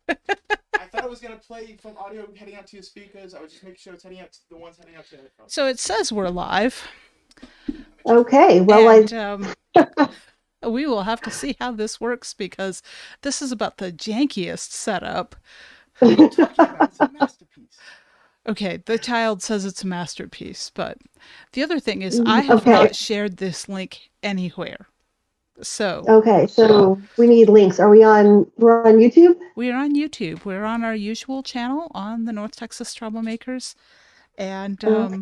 I thought it was gonna play from audio heading out to your speakers. I was just making sure it's heading out to the ones heading out to the headphones. So it says we're live, I'm interested. Okay, well, and we will have to see how this works because this is about the jankiest setup. What are you talking about? It's a masterpiece. Okay, the child says it's a masterpiece, but the other thing is I have okay, not shared this link anywhere. So okay. So we need links. We're on YouTube? we are on YouTube. We're on our usual channel on the North Texas Troublemakers, and Okay.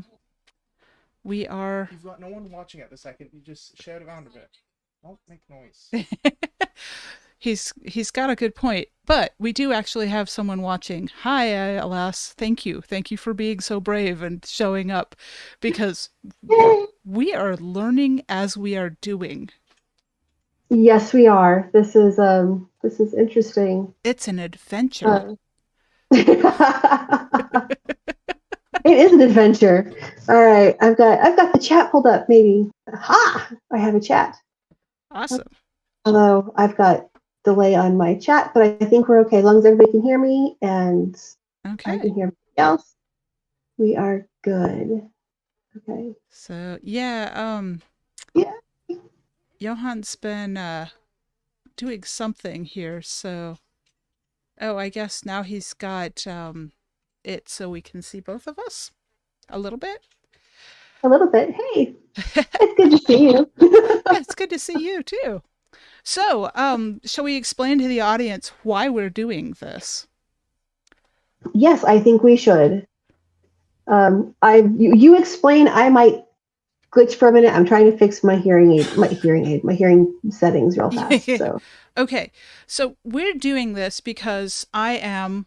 we are. You've got no one watching at the second. You just shout around a bit. Don't make noise. He's got a good point, but we do actually have someone watching. Hi, Alas. Thank you for being so brave and showing up, because Yay. we are learning as we are doing. Yes, we are. This is interesting. It's an adventure. It is an adventure. All right, I've got the chat pulled up. Maybe. Aha! I have a chat. Awesome. Although I've got delay on my chat, but I think we're okay as long as everybody can hear me and I can Okay. hear everybody else. We are good. Okay. So yeah, Yeah. Johan's been doing something here. So oh, I guess now he's got it so we can see both of us a little bit. A little bit. Hey, it's good to see you. Yeah, it's good to see you too. So, shall we explain to the audience why we're doing this? Yes, I think we should. You explain. I might glitch for a minute. I'm trying to fix my my hearing settings real fast. So Okay, so we're doing this because I am,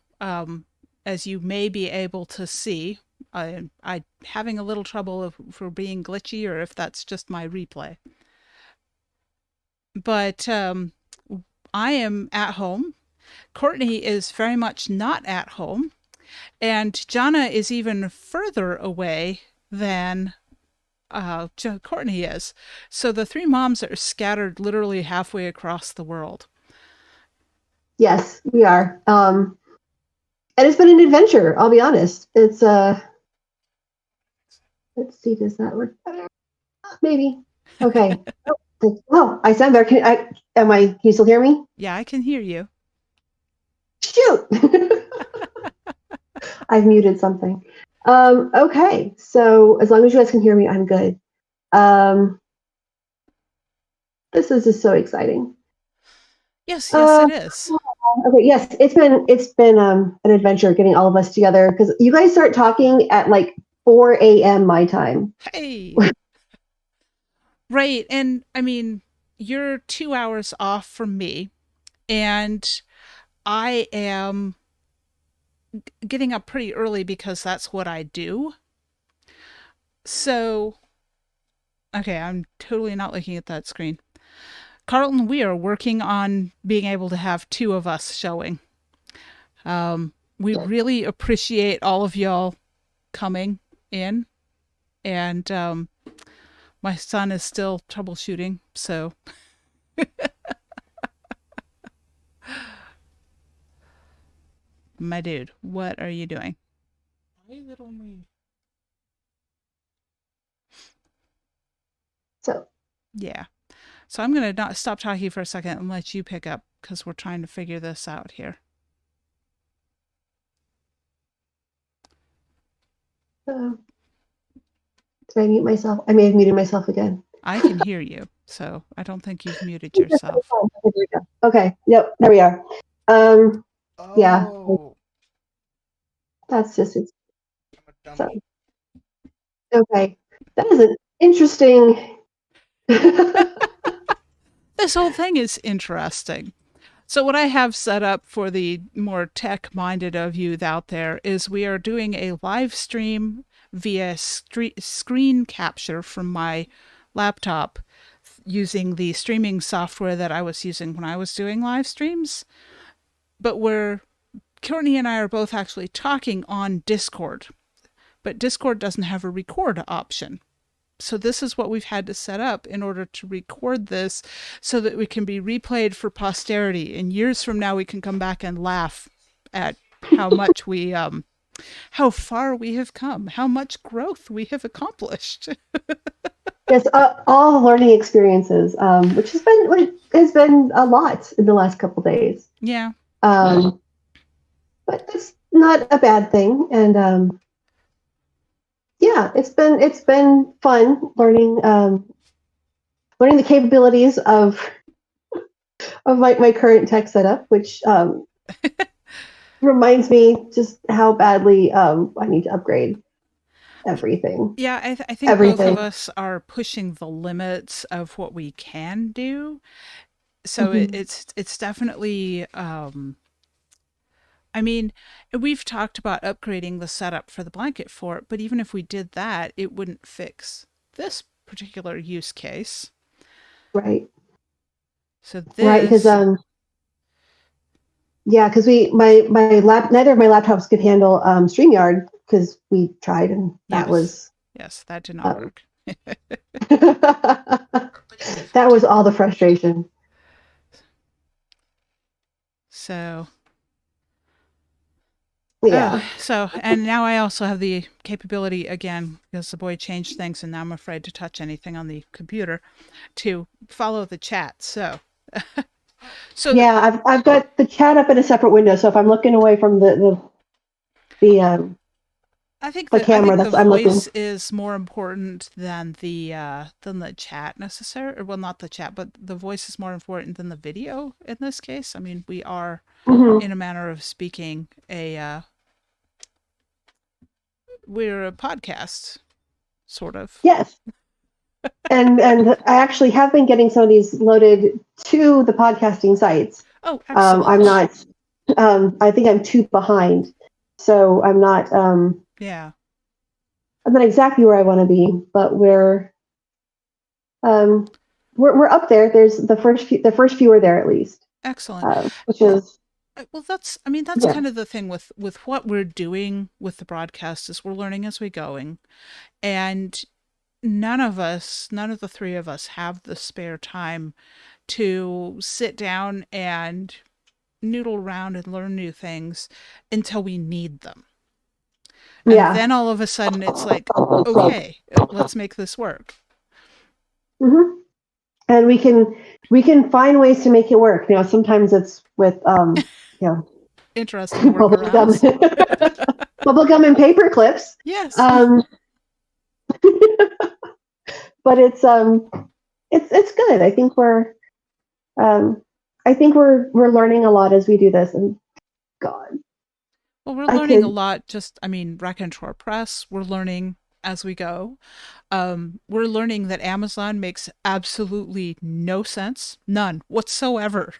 as you may be able to see, I having a little trouble for being glitchy, or if that's just my replay. But I am at home. Courtney is very much not at home, and Jana is even further away than Courtney is. So the three moms are scattered literally halfway across the world. yes, we are. And it's been an adventure. I'll be honest. It's Let's see. Does that work better? Maybe. Okay. Oh, I sound better. Can you still hear me? Yeah, I can hear you. Shoot. I've muted something. Okay. So as long as you guys can hear me, I'm good. This is just so exciting. Yes, it is. Okay. Yes, it's been an adventure getting all of us together because you guys start talking at like 4 a.m. my time. Hey. Right. And I mean, you're 2 hours off from me, and I am getting up pretty early because that's what I do. So, okay, I'm totally not looking at that screen. Carlton, we are working on being able to have two of us showing. We really appreciate all of y'all coming in, and my son is still troubleshooting, so. My dude, what are you doing? Why is it only? So Yeah. So I'm going to not stop talking for a second and let you pick up because we're trying to figure this out here. did I mute myself? I may have muted myself again. I can hear you, so I don't think you've muted yourself. Okay. Yep. There we are. Yeah. Oh, That's just it. I'm a So, dummy. okay. That is an interesting. This whole thing is interesting. So, what I have set up for the more tech minded of you out there is we are doing a live stream via screen capture from my laptop using the streaming software that I was using when I was doing live streams. But Courtney and I are both actually talking on Discord, but Discord doesn't have a record option. So this is what we've had to set up in order to record this so that we can be replayed for posterity. And years from now, we can come back and laugh at how much we how far we have come, how much growth we have accomplished. Yes, all learning experiences, which has been a lot in the last couple days. Yeah. But it's not a bad thing, and yeah, it's been fun learning learning the capabilities of my current tech setup, which reminds me just how badly I need to upgrade everything. Yeah, I think both of us are pushing the limits of what we can do. So it's definitely I mean, we've talked about upgrading the setup for the blanket fort, but even if we did that, it wouldn't fix this particular use case. Right. So this right, because yeah, because neither of my laptops could handle StreamYard because we tried and that was that did not work. That was all the frustration. So yeah. And now I also have the capability again, because the boy changed things and now I'm afraid to touch anything on the computer, to follow the chat. So yeah, I've got the chat up in a separate window. So if I'm looking away from the I think the camera, I think that's the I'm voice looking. is more important than the chat necessarily. Well, not the chat, but the voice is more important than the video in this case. I mean, we are, in a manner of speaking, we're a podcast, sort of. Yes. and I actually have been getting some of these loaded to the podcasting sites. Oh, excellent. I'm not. I think I'm 2 behind, so I'm not. Yeah. I'm not exactly where I want to be, but we're up there. There's the first few are there at least. Excellent. Which is. Well, that's kind of the thing with what we're doing with the broadcast is we're learning as we're going, and none of the three of us have the spare time to sit down and noodle around and learn new things until we need them. And then all of a sudden it's like, okay, let's make this work. Mm-hmm. And we can find ways to make it work. You know, sometimes it's with interesting bubblegum and paper clips. Yes. But it's good. I think we're learning a lot as we do this, and God. Well, we're learning a lot. Just, Raconteur Press. We're learning as we go. We're learning that Amazon makes absolutely no sense, none whatsoever.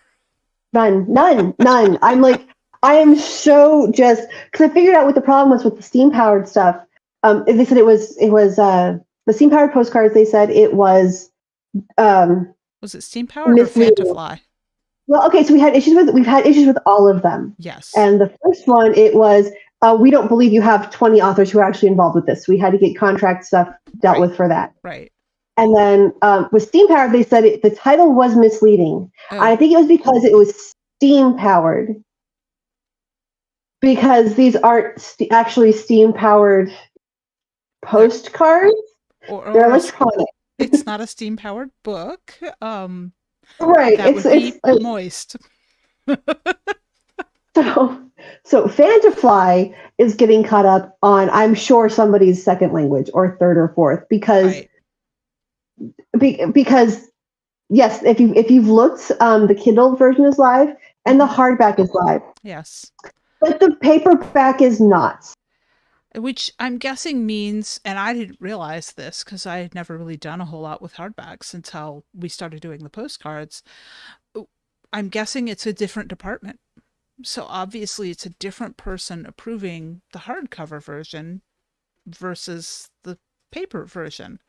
None. I'm like, I am so just because I figured out what the problem was with the steam powered stuff. They said it was the steam powered postcards. They said it was. Was it steam powered or Fantafly? Well, okay, so we've had issues with all of them. Yes. And the first one, it was we don't believe you have 20 authors who are actually involved with this. We had to get contract stuff dealt with for that. Right. And then with steam powered, they said the title was misleading. Oh. I think it was because it was steam powered. Because these aren't actually steam powered postcards. They're electronic. It's not a steam powered book. Right. That would be moist. So Fantafly is getting caught up on, I'm sure, somebody's second language or third or fourth because yes, if you've looked, the Kindle version is live and the hardback is live. Yes. But the paperback is not. Which I'm guessing means, and I didn't realize this because I had never really done a whole lot with hardbacks until we started doing the postcards. I'm guessing it's a different department. So obviously it's a different person approving the hardcover version versus the paper version.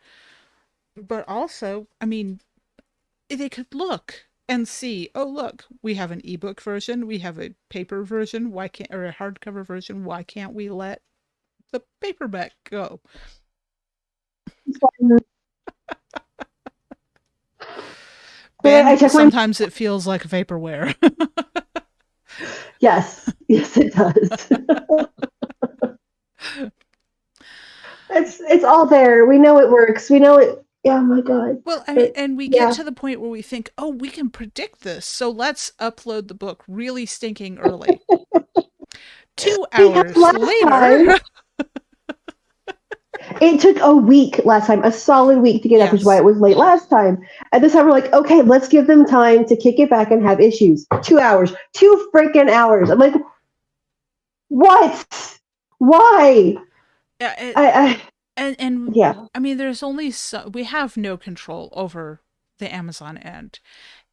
But also, they could look and see, oh, look, we have an ebook version, we have a paper version, or a hardcover version, why can't we let the paperback go? Ben, sometimes it feels like vaporware. Yes, yes, it does. It's all there. We know it works. We know it. Yeah, oh my God. Well, I mean, and we get Yeah. to the point where we think, oh, we can predict this, so let's upload the book really stinking early. 2 hours Because last later, time, it took a week last time, a solid week to get up, which is why Yes. it was late last time. And this time we're like, okay, let's give them time to kick it back and have issues. 2 hours, 2 freaking hours. I'm like, what? Why? yeah, I and yeah, I mean, there's only so we have no control over the Amazon end,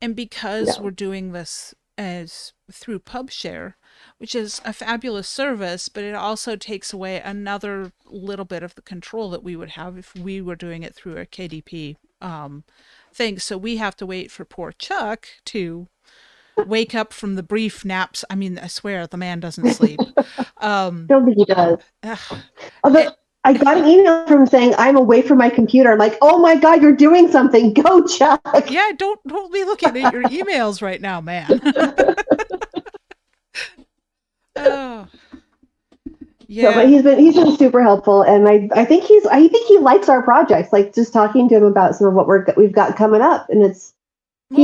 and because no. we're doing this as through PubShare, which is a fabulous service, but it also takes away another little bit of the control that we would have if we were doing it through a KDP thing. So we have to wait for poor Chuck to wake up from the brief naps. I mean, I swear the man doesn't sleep. Don't think he does. Ugh. Although I got an email from him saying I'm away from my computer. I'm like, oh my God, you're doing something. Go, Chuck. Yeah, don't be looking at your emails right now, man. Oh, So, but yeah. he's been super helpful, and I think he likes our projects. Like just talking to him about some of what we've got coming up, and he's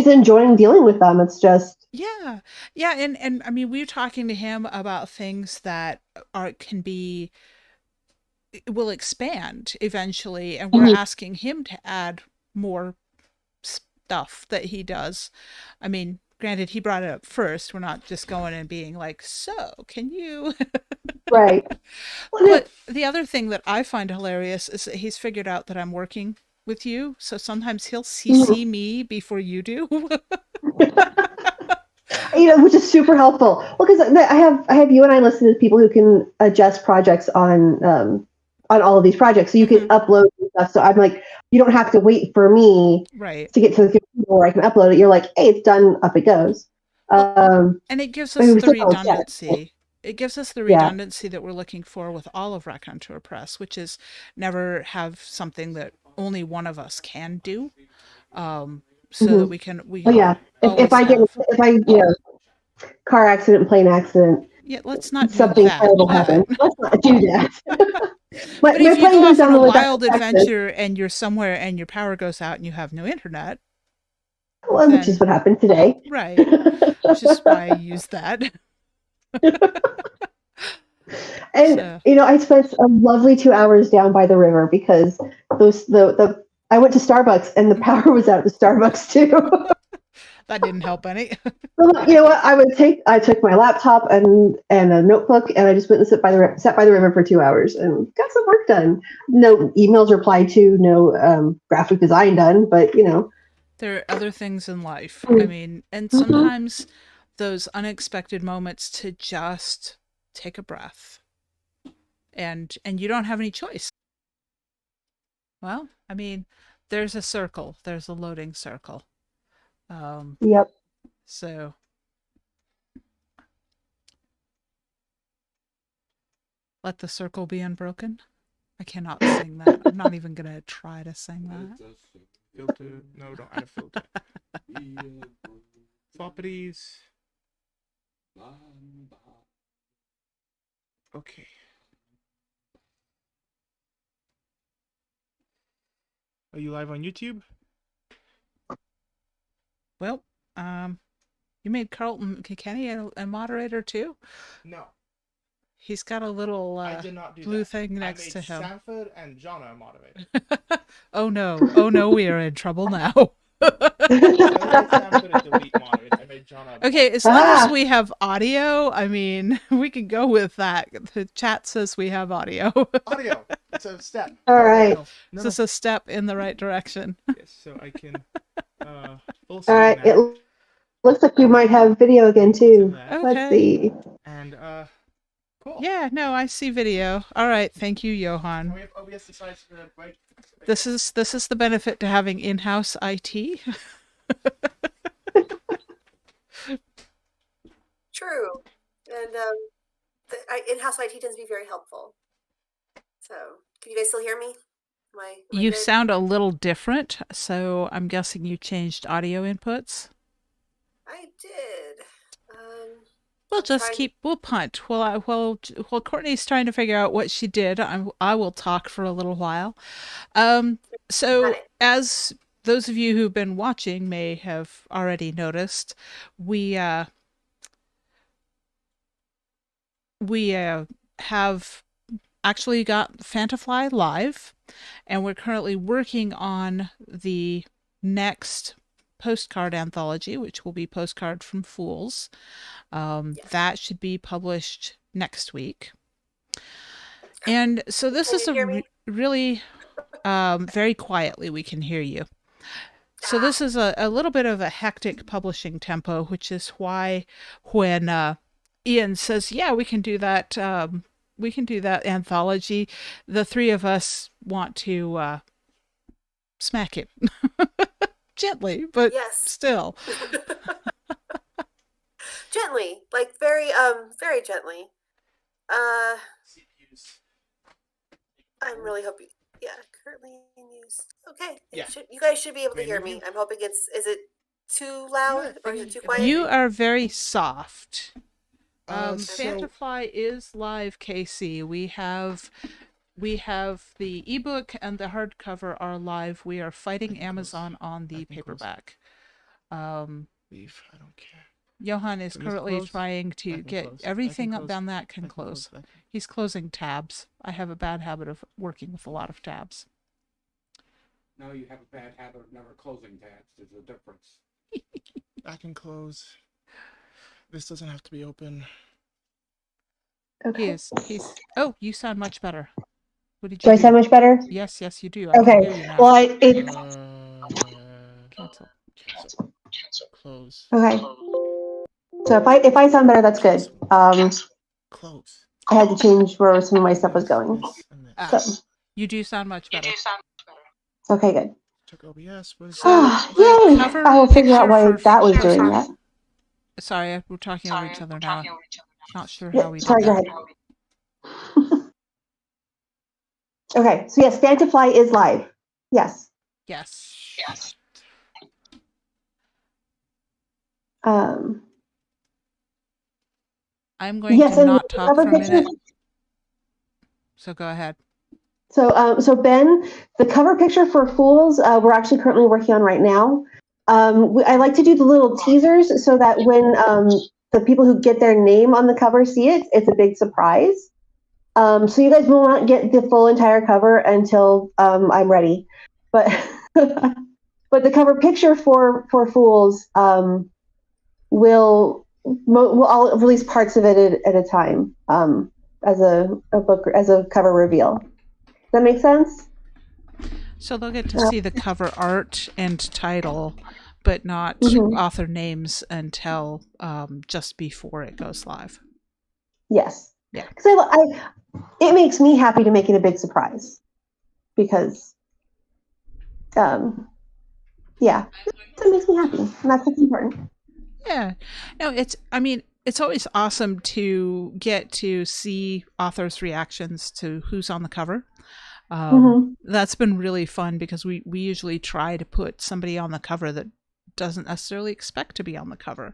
Well, enjoying dealing with them. It's just yeah, yeah, and I mean, we're talking to him about things that will expand eventually, and we're Mhm. asking him to add more stuff that he does. I mean, granted, he brought it up first. We're not just going and being like, so can you? right. Well, But the other thing that I find hilarious is that he's figured out that I'm working with you, so sometimes he'll CC me before you do. which is super helpful. Well, because I have you and I listed as people who can adjust projects on all of these projects, so you can upload stuff. So I'm like, you don't have to wait for me Right. to get to the computer where I can upload it. You're like, hey, it's done. Up it goes. And it gives but us we the still don't get it. redundancy. It gives us the Yeah. redundancy that we're looking for with all of Raconteur Press, which is never have something that only one of us can do. So that we Oh yeah. always If I car accident, plane accident, yeah, let's not do something that. terrible happens. Let's not do that. my But if you plane go goes off on down a the way back wild to Texas. adventure and you're somewhere and your power goes out and you have no internet, Well, which is then what happened today. right, which is why I use that. And So, I spent a lovely 2 hours down by the river because the I went to Starbucks and the power was out at the Starbucks too. that didn't help any. So, you know what? I took my laptop and a notebook and I just went and sat by the river for 2 hours and got some work done. No emails replied to, no graphic design done, but There are other things in life. I mean, and sometimes those unexpected moments to just take a breath. And you don't have any choice. Well, I mean, there's a circle. There's a loading circle. Yep. So let the circle be unbroken. I cannot sing that. I'm not even gonna try to sing that. Filter. No, don't add a filter. Properties. Okay. Are you live on YouTube? Well, you made Carlton Kilkenny a moderator too? No, He's got a little I did not do blue that. thing I next made to him. Sanford and John are moderator. Oh no, we are in trouble now. So I made Sanford a delete moderator. I made John a Okay, as long as we have audio, I mean, we can go with that. The chat says we have audio. audio. It's a step. All right. No. This is a step in the right direction. Yes, so I can full All screen right. that. It looks like you might have video again too. Okay. Let's see. And cool. Yeah, no, I see video. All right, thank you, Johan. And we have OBS besides the right. This is the benefit to having in-house IT. True, and in-house IT tends to be very helpful. So, can you guys still hear me? Am I You good? sound a little different, so I'm guessing you changed audio inputs. I did. We'll I'm just trying- we'll punt while Courtney's trying to figure out what she did. I will talk for a little while. So Got it. as those of you who've been watching may have already noticed, we have actually got Fantafly live, and we're currently working on the next postcard anthology, which will be Postcard from Fools. Yes. That should be published next week. And so this Can is you hear me? really very quietly we can hear you. So this is a little bit of a hectic publishing tempo, which is why when Ian says, yeah, we can do that anthology, the three of us want to smack him. Gently, but Yes. still. Gently, like very gently. CPUs. I'm really hoping. Yeah, currently in use. Okay. Yeah. You guys should be able to Main hear review. me. I'm hoping it's. Is it too loud or is it too quiet? You are very soft. So- Fantafly is live, Casey. We have the ebook and the hardcover are live. We are fighting Amazon on the paperback. Leave. I don't care. Johan is Can this currently close? trying I to can get close. I everything can up close. down that I can can close. close. He's closing tabs. I have a bad habit of working with a lot of tabs. No, you have a bad habit of never closing tabs. There's a difference. I can close. This doesn't have to be open. Okay. He's oh, you sound much better. What did Do you I sound much better? Yes, you do. I can Okay. hear you now. Well, Cancel. Close. okay. So if I sound better, that's good. Close. I had to change where some of my stuff was going. This and this. So, You do sound much better. okay, good. Check OBS. What is So, that? Yay! cover I will figure out why picture for- that was doing that. Sorry, we're talking over each other now. Not sure how Yeah, we sorry, did go that. ahead. Okay, so yes, Fantafly is live. Yes. Yes. Um, I'm going yes, to and not the talk cover for a picture. minute. So go ahead. So Ben, the cover picture for Fools, we're actually currently working on right now. I like to do the little teasers so that when the people who get their name on the cover see it, it's a big surprise. So you guys will not get the full entire cover until I'm ready. But but the cover picture for Fools I'll release parts of it at a time as a book as a cover reveal. Does that make sense? So they'll get to see the cover art and title, but not Mhm. author names until just before it goes live. Yes. Yeah. Because it makes me happy to make it a big surprise because, yeah, it makes me happy, and that's what's important. Yeah. No, it's always awesome to get to see authors' reactions to who's on the cover. That's been really fun because we usually try to put somebody on the cover that doesn't necessarily expect to be on the cover.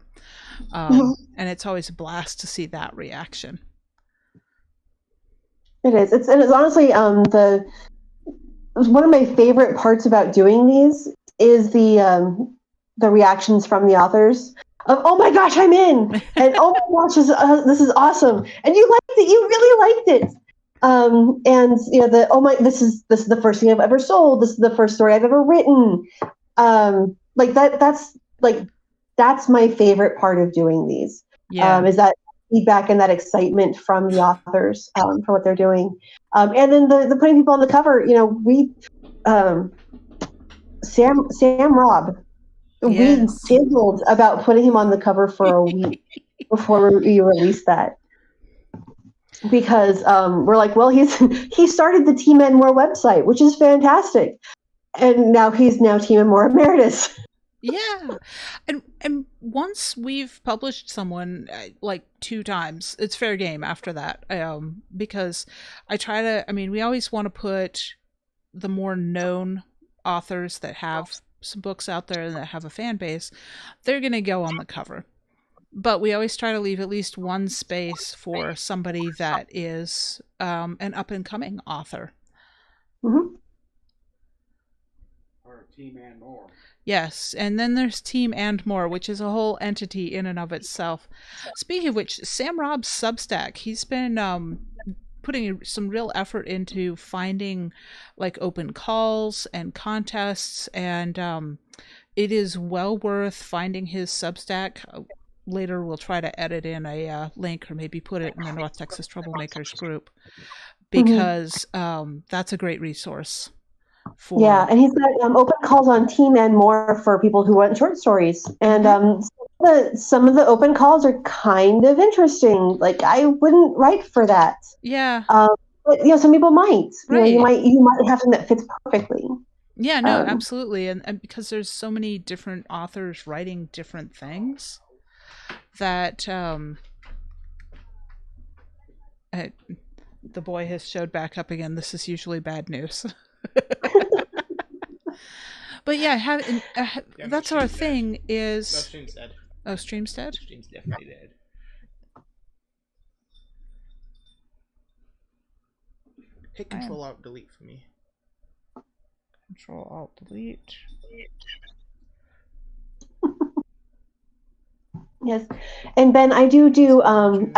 And it's always a blast to see that reaction. It is. It's honestly one of my favorite parts about doing these is the reactions from the authors of "Oh my gosh, I'm in!" and "Oh my gosh, this is awesome!" and "You liked it. You really liked it." And you know this is the first thing I've ever sold. This is the first story I've ever written. Like that's my favorite part of doing these. Yeah. Is that feedback and that excitement from the authors for what they're doing. And then the putting people on the cover, we Sam Robb, Yes. we giggled about putting him on the cover for a week before we released that. Because we're like, well, he started the Team Enmore website, which is fantastic. And now he's Team Enmore Emeritus. Yeah. And once we've published someone like 2 times, it's fair game after that. Because we always want to put the more known authors that have some books out there and that have a fan base, they're going to go on the cover. but we always try to leave at least one space for somebody that is an up-and-coming author. Hmm. Or Team and more. Yes, and then there's Team and More, which is a whole entity in and of itself. Speaking of which, Sam Rob's Substack, he's been putting some real effort into finding like open calls and contests, and it is well worth finding his Substack. Later we'll try to edit in a link or maybe put it in the North Texas Troublemakers group, because that's a great resource. Yeah, and he's got open calls on Team and More for people who want short stories. And some of the open calls are kind of interesting. Like, I wouldn't write for that. Yeah. But some people might. Right. You might have something that fits perfectly. Yeah, no, absolutely. And because there's so many different authors writing different things that the boy has showed back up again. This is usually bad news. But yeah, that's our thing is... No, Stream's dead. Oh, Stream's dead? Stream's definitely dead. Hit Control-Alt-Delete for me. Control-Alt-Delete. Yes. And Ben, I do promo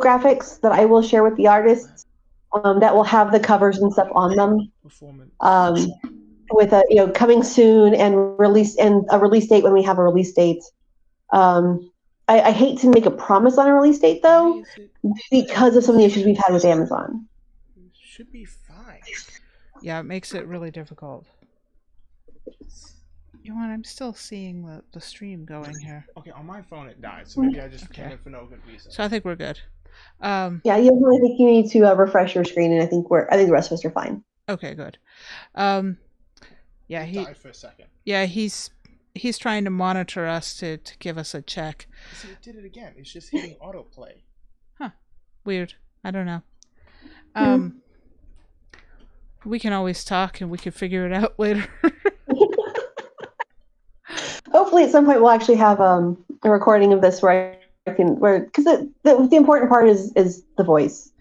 graphics that I will share with the artists that will have the covers and stuff on them. Performance. With a coming soon and a release date when we have a release date. I hate to make a promise on a release date though, because of some of the issues we've had with Amazon. Should be fine. Yeah, it makes it really difficult. You know what? I'm still seeing the stream going here. Okay, on my phone it died, so maybe I just came in for no good reason. So I think we're good. Yeah, I think you need to refresh your screen, and I think the rest of us are fine. Okay, good. Yeah, he died for a second. Yeah, he's trying to monitor us to give us a check. See, it did it again. It's just hitting autoplay. Huh. Weird. I don't know. We can always talk and we can figure it out later. Hopefully at some point we'll actually have a recording of this because the important part is the voice.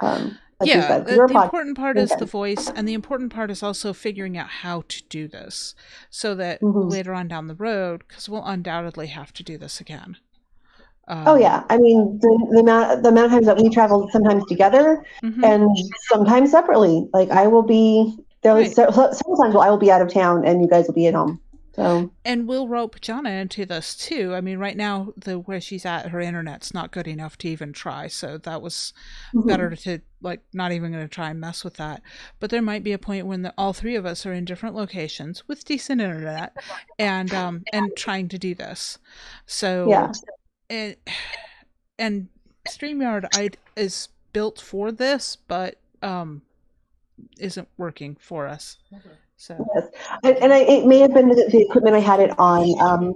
Yeah, the important part is the voice, and the important part is also figuring out how to do this so that later on down the road, because we'll undoubtedly have to do this again. Oh yeah, I mean the amount of times that we travel sometimes together and sometimes separately. Like I will be there. Right. Sometimes I will be out of town and you guys will be at home. So. And we'll rope Jana into this too. I mean, right now where she's at, her internet's not good enough to even try. So that was better to not even going to try and mess with that. But there might be a point when all three of us are in different locations with decent internet and trying to do this. So yeah. And StreamYard is built for this, but isn't working for us. Okay. So. Yes, and it may have been the equipment I had it on.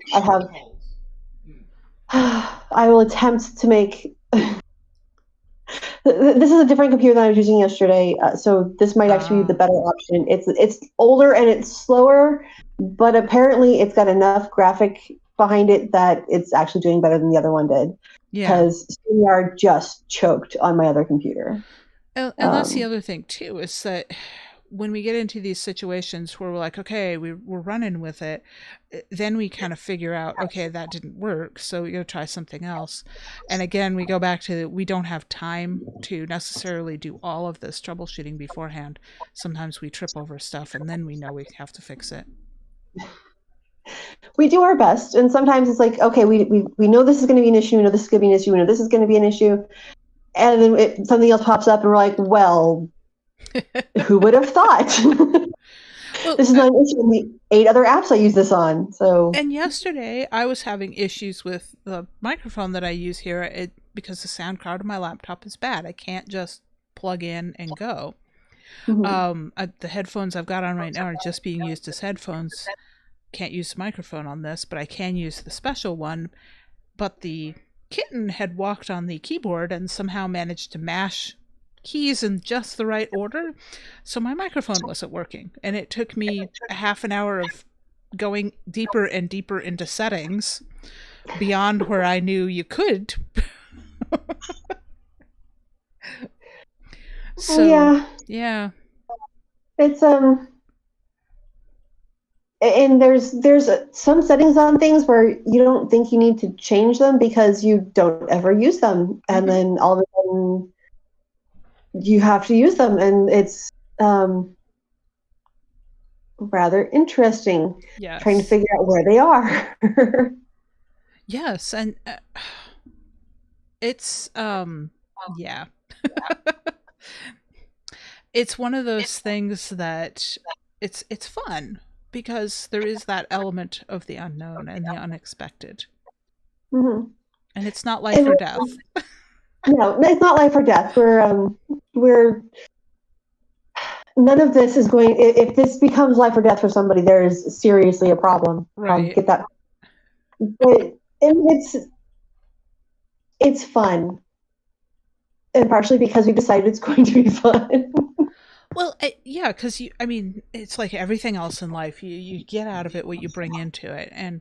I will attempt to make. This is a different computer than I was using yesterday, so this might actually be the better option. It's older and it's slower, but apparently it's got enough graphic behind it that it's actually doing better than the other one did. Yeah, because StreamYard just choked on my other computer. And that's the other thing too, is that when we get into these situations where we're like, okay, we're running with it, then we kind of figure out, okay, that didn't work, so we got to try something else. And again, we go back to we don't have time to necessarily do all of this troubleshooting beforehand. Sometimes we trip over stuff, and then we know we have to fix it. We do our best, and sometimes it's like, okay, we know this is going to be an issue, we know this is going to be an issue, we know this is going to be an issue, and then something else pops up, and we're like, well, who would have thought? Well, this is not an issue in the 8 other apps I use this on. So. And yesterday I was having issues with the microphone that I use here because the sound card on my laptop is bad. I can't just plug in and go. The headphones I've got on right now are just being used as headphones. Can't use the microphone on this, but I can use the special one. But the kitten had walked on the keyboard and somehow managed to mash keys in just the right order, so my microphone wasn't working, and it took me a half an hour of going deeper and deeper into settings beyond where I knew you could. So yeah. It's and there's some settings on things where you don't think you need to change them because you don't ever use them, and then all of a sudden you have to use them, and it's rather interesting. Yes. Trying to figure out where they are. Yes, and it's yeah. It's one of those things that it's fun because there is that element of the unknown and the unexpected. Mm-hmm. And it's not life or death. No, it's not life or death. We're none of this is going. If this becomes life or death for somebody, there is seriously a problem. Right. Get that. But it's fun, and partially because we decided it's going to be fun. Well, yeah, because it's like everything else in life. You get out of it what you bring into it, and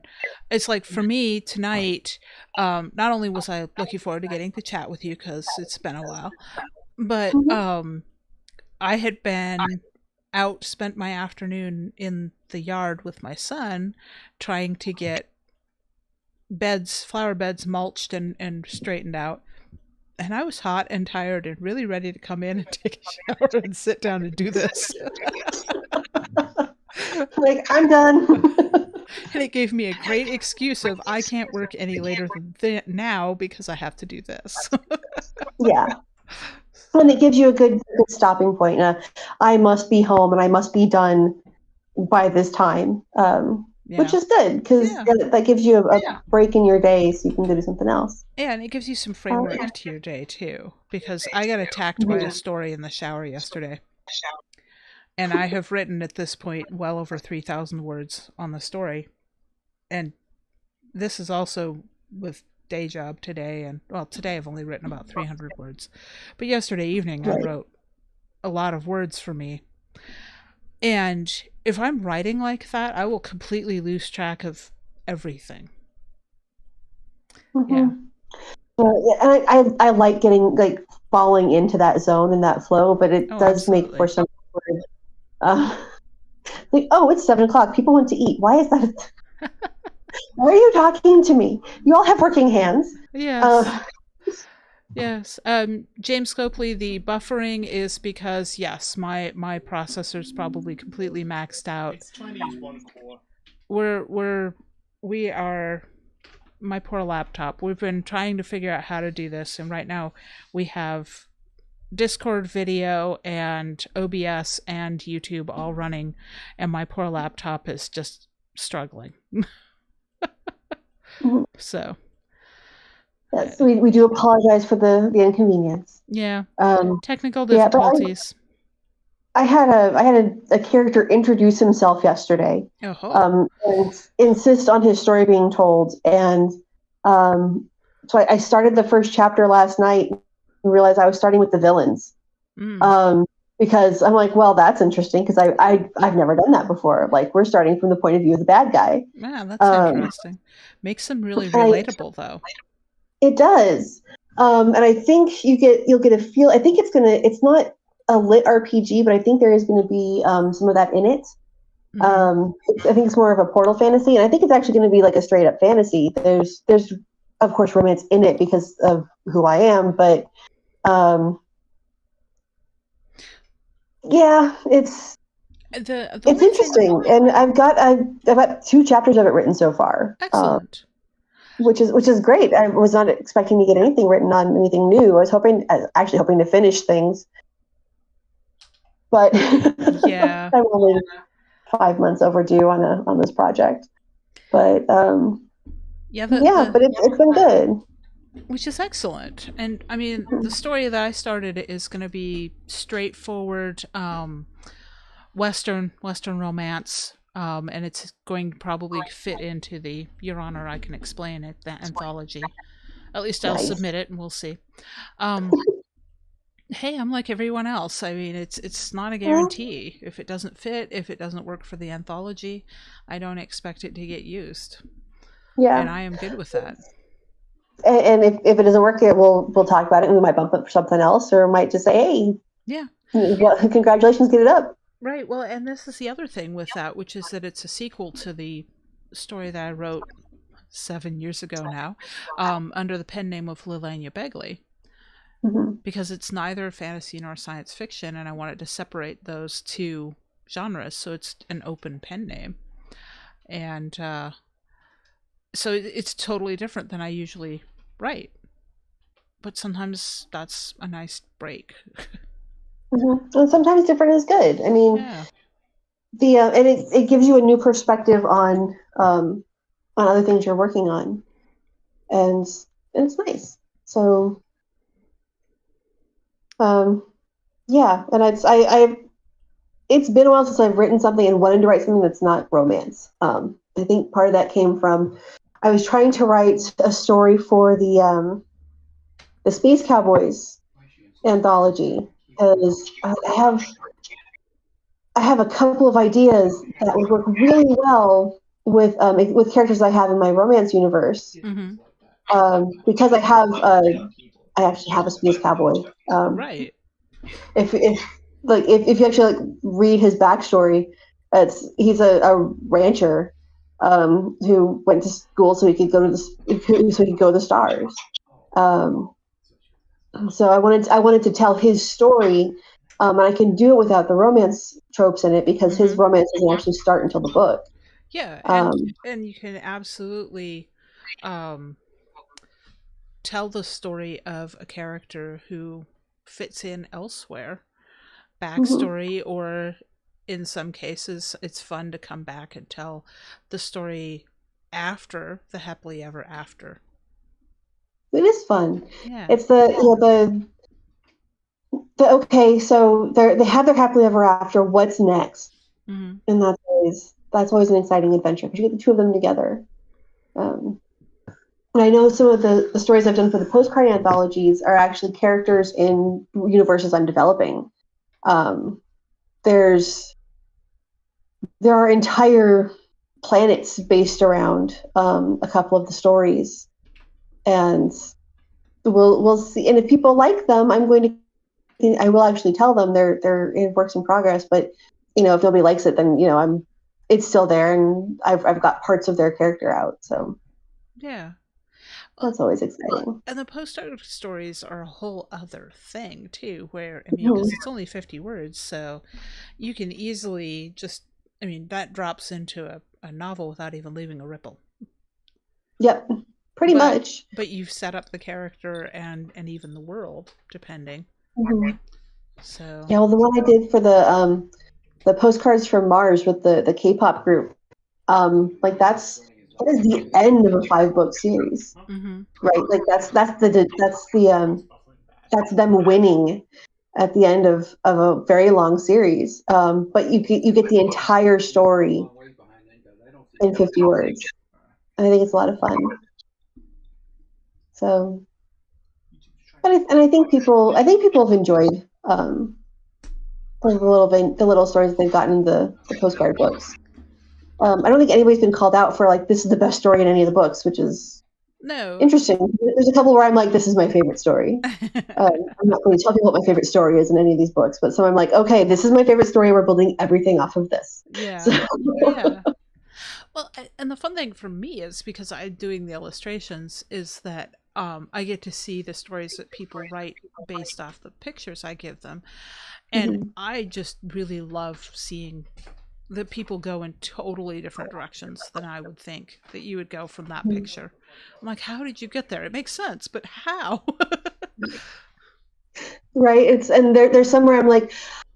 it's like for me tonight. Not only was I looking forward to getting to chat with you because it's been a while, but I had been out, spent my afternoon in the yard with my son, trying to get flower beds mulched and straightened out. And I was hot and tired and really ready to come in and take a shower and sit down and do this. Like, I'm done. And it gave me a great excuse of I can't work any later than now because I have to do this. Yeah. And it gives you a good stopping point. I must be home and I must be done by this time, which is good because that gives you a break in your day so you can go do something else. Yeah, and it gives you some framework to your day too, because I got attacked by a story in the shower yesterday. And I have written at this point well over 3,000 words on the story. And this is also with day job today. And well, today I've only written about 300 words. But yesterday evening I wrote a lot of words for me. And if I'm writing like that, I will completely lose track of everything. Mm-hmm. Yeah. And I like falling into that zone and that flow, but it does make for some it's 7:00. People want to eat. Why is that? Why are you talking to me? You all have working hands. Yes. Yes. James Copley, the buffering is because yes, my processor's probably completely maxed out. It's trying to use one core. We are my poor laptop. We've been trying to figure out how to do this, and right now we have Discord video and OBS and YouTube all running, and my poor laptop is just struggling. So yes, we do apologize for the inconvenience. Yeah. Technical difficulties. I had a character introduce himself yesterday. Oh. And insist on his story being told, and so I started the first chapter last night and realized I was starting with the villains. Because I'm like, well, that's interesting because I've never done that before. Like, we're starting from the point of view of the bad guy. Yeah, that's interesting. Makes them really relatable, though. It does, and I think you'll get a feel. I think it's not a lit RPG, but I think there is going to be some of that in it. I think it's more of a portal fantasy, and I think it's actually going to be like a straight up fantasy. There's of course romance in it because of who I am, but yeah, it's interesting, and I've got 2 chapters of it written so far. Excellent. Which is great. I was not expecting to get anything written on anything new. I was actually hoping to finish things, but yeah, I'm only 5 months overdue on this project. But but it's been good. Which is excellent. And I mean, the story that I started is going to be straightforward Western romance. And it's going to probably fit into the Your Honor, I Can Explain It, that anthology. At least I'll submit it and we'll see. Hey, I'm like everyone else. I mean, it's not a guarantee. If it doesn't fit, if it doesn't work for the anthology, I don't expect it to get used. Yeah. And I am good with that. And if it doesn't work, we'll talk about it, and we might bump it for something else, or might just say, hey, Yeah. well, congratulations, get it up. Right. Well, and this is the other thing with that, which is that it's a sequel to the story that I wrote 7 years ago now, under the pen name of Lilania Begley, Mm-hmm. because it's neither fantasy nor science fiction, and I wanted to separate those two genres, so it's an open pen name. And so it's totally different than I usually write. But sometimes that's a nice break. Mm-hmm. And sometimes different is good. I mean, Yeah. and it gives you a new perspective on other things you're working on, and it's nice. So, yeah, and it's been a while since I've written something and wanted to write something that's not romance. I think part of that came from I was trying to write a story for the Space Cowboys anthology, because I have a couple of ideas that would work really well with characters I have in my romance universe. Mm-hmm. Because I actually have a space cowboy. Right. If you actually read his backstory, he's a rancher who went to school so he could go to the stars. So I wanted to tell his story, and I can do it without the romance tropes in it, because his romance doesn't actually start until the book. Yeah, and you can absolutely tell the story of a character who fits in elsewhere, backstory, or in some cases it's fun to come back and tell the story after the happily ever after. It is fun. Yeah. It's the okay, so they have their happily ever after. What's next? Mm-hmm. And that's always an exciting adventure, because you get the two of them together. And I know some of the stories I've done for the postcard anthologies are actually characters in universes I'm developing. There are entire planets based around a couple of the stories, and we'll see. And if people like them, I will actually tell them they're in works in progress. But if nobody likes it, then it's still there, and I've got parts of their character out. So yeah, that's always exciting. And the postcard stories are a whole other thing too, where because it's only 50 words, so you can easily just that drops into a novel without even leaving a ripple. Yep. Pretty much. But you've set up the character and even the world, depending. So yeah, well, the one I did for the postcards from Mars with the K-pop group, that is the end of a 5-book series, right? That's them winning at the end of a very long series. But you get the entire story in 50 words. And I think it's a lot of fun. So, I think people have enjoyed the little stories they've gotten in the postcard books. I don't think anybody's been called out for this is the best story in any of the books, which is interesting. There's a couple where I'm like, this is my favorite story. I'm not going to tell people what my favorite story is in any of these books, but some I'm like, okay, this is my favorite story. We're building everything off of this. Yeah. So. Yeah. Well, and the fun thing for me is, because I'm doing the illustrations, is that I get to see the stories that people write based off the pictures I give them. And I just really love seeing that people go in totally different directions than I would think that you would go from that picture. I'm like, how did you get there? It makes sense, but how? Right. There's somewhere I'm like,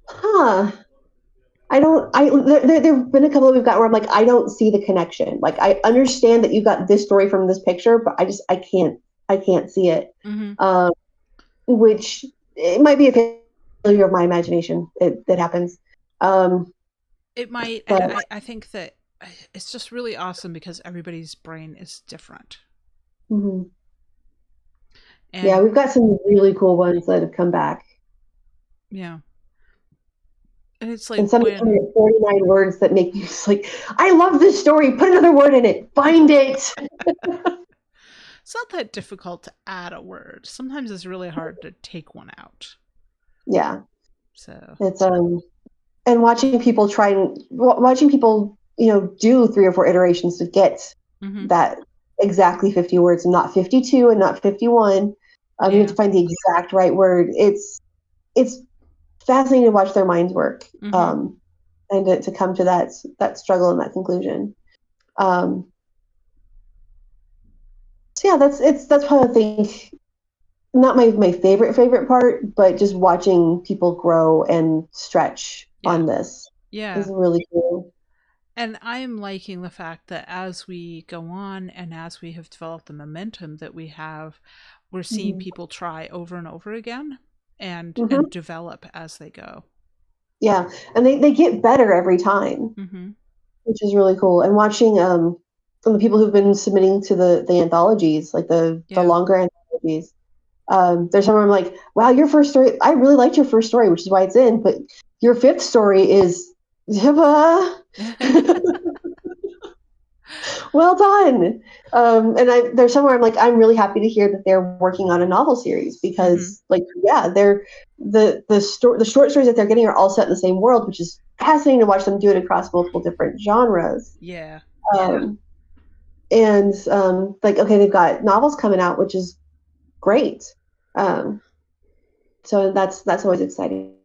huh. There've been a couple we've got where I'm like, I don't see the connection. I understand that you got this story from this picture, but I can't see it. Which it might be a failure of my imagination. It happens. It might. And I think that it's just really awesome because everybody's brain is different. And yeah, we've got some really cool ones that have come back. Yeah. And it's like And some when 49 words that make you just like, I love this story. Put another word in it. Find it. it's not that difficult to add a word. Sometimes it's really hard to take one out. Yeah. So It's and watching people do 3 or 4 iterations to get that exactly 50 words and not 52 and not 51. You have to find the exact right word. It's fascinating to watch their minds work, and to come to that struggle and that conclusion. So yeah, that's probably, I think, not my favorite part, but just watching people grow and stretch on this is really cool. And I'm liking the fact that as we go on and as we have developed the momentum that we have, we're seeing people try over and over again and develop as they go. Yeah, and they get better every time, which is really cool. And watching from the people who've been submitting to the anthologies, like the longer anthologies, there's some where I'm like, wow, your first story, I really liked your first story, which is why it's in, but your 5th story is well done. And there's somewhere I'm like, I'm really happy to hear that they're working on a novel series, because they're the short stories that they're getting are all set in the same world, which is fascinating to watch them do it across multiple different genres. And they've got novels coming out, which is great. So that's always exciting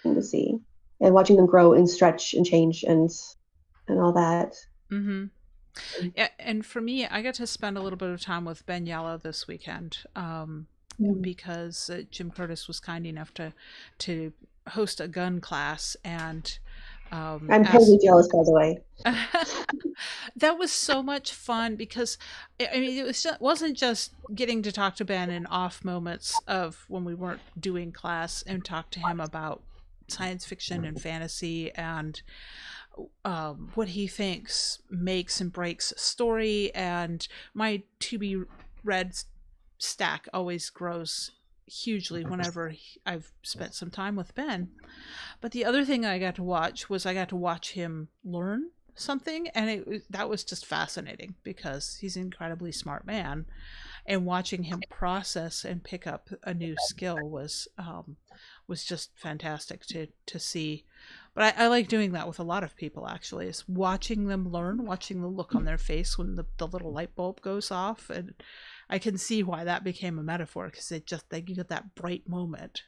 to see, and watching them grow and stretch and change and all that. Yeah, and for me, I got to spend a little bit of time with Ben Yellow this weekend, because Jim Curtis was kind enough to host a gun class, and I'm totally jealous, by the way. That was so much fun, because I mean, wasn't just getting to talk to Ben in off moments of when we weren't doing class and talk to him about science fiction and fantasy and what he thinks makes and breaks a story, and my to be read stack always grows hugely whenever I've spent some time with Ben. But the other thing I got to watch him learn something, and that was just fascinating, because he's an incredibly smart man, and watching him process and pick up a new skill was just fantastic to see. But I like doing that with a lot of people, actually, is watching them learn, watching the look on their face when the little light bulb goes off. And I can see why that became a metaphor, because they get that bright moment.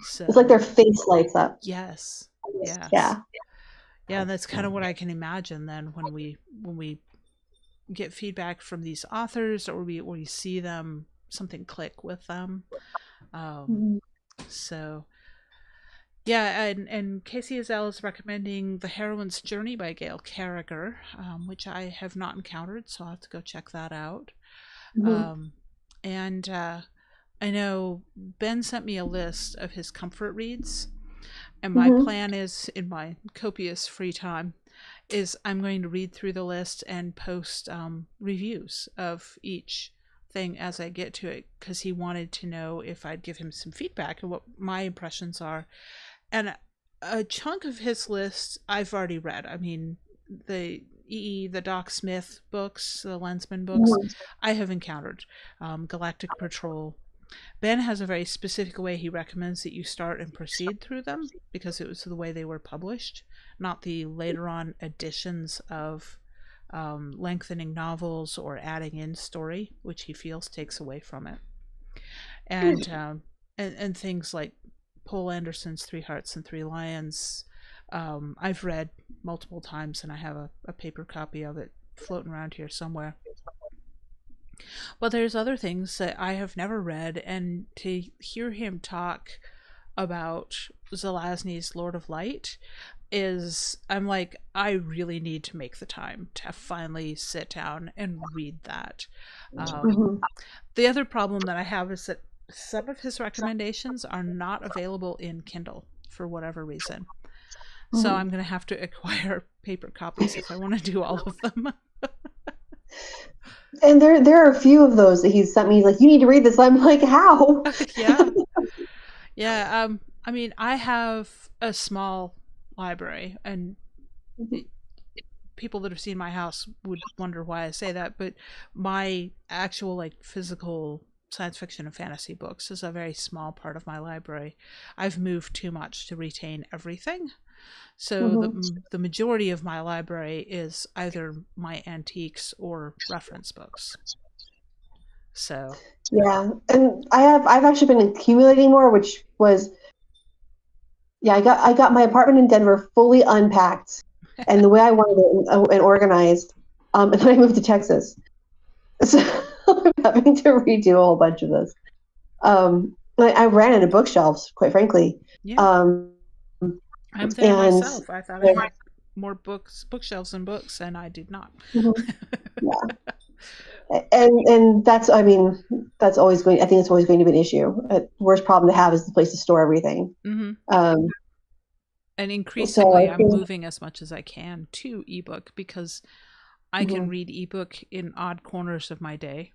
So, it's like their face lights up. Yes. Yeah. And that's kind of what I can imagine then when we get feedback from these authors, or we see them, something click with them. So yeah, and Casey Azell is recommending The Heroine's Journey by Gail Carriger, which I have not encountered, so I'll have to go check that out. And I know Ben sent me a list of his comfort reads, and my plan is, in my copious free time, is I'm going to read through the list and post reviews of each thing as I get to it, because he wanted to know if I'd give him some feedback and what my impressions are. And a chunk of his list I've already read. I mean, the Doc Smith books, the Lensman books, I have encountered. Galactic Patrol. Ben has a very specific way he recommends that you start and proceed through them, because it was the way they were published, not the later on additions of lengthening novels or adding in story, which he feels takes away from it. And things like Poul Anderson's 3 Hearts and 3 Lions, I've read multiple times, and I have a paper copy of it floating around here somewhere. But there's other things that I have never read, and to hear him talk about Zelazny's Lord of Light I'm like, I really need to make the time to finally sit down and read that. The other problem that I have is that some of his recommendations are not available in Kindle for whatever reason. So I'm going to have to acquire paper copies if I want to do all of them. And there are a few of those that he's sent me, like, you need to read this. I'm like, how? Yeah. I mean, I have a small library, and Mhm. people that have seen my house would wonder why I say that, but my actual like physical science fiction and fantasy books is a very small part of my library. I've moved too much to retain everything. So the majority of my library is either my antiques or reference books. So, Yeah, and I've actually been accumulating more, which was yeah. I got my apartment in Denver fully unpacked, and the way I wanted it and organized. And then I moved to Texas, so I'm having to redo a whole bunch of this. I ran out of bookshelves, quite frankly. yeah, Um, I'm there and myself. I thought I had more bookshelves than books, and I did not. Mhm. And that's I mean that's always going. I think it's always going to be an issue. Worst problem to have is the place to store everything. Mm-hmm. Um, And so increasingly, I I'm think, moving as much as I can to ebook because I can Mhm. read ebook in odd corners of my day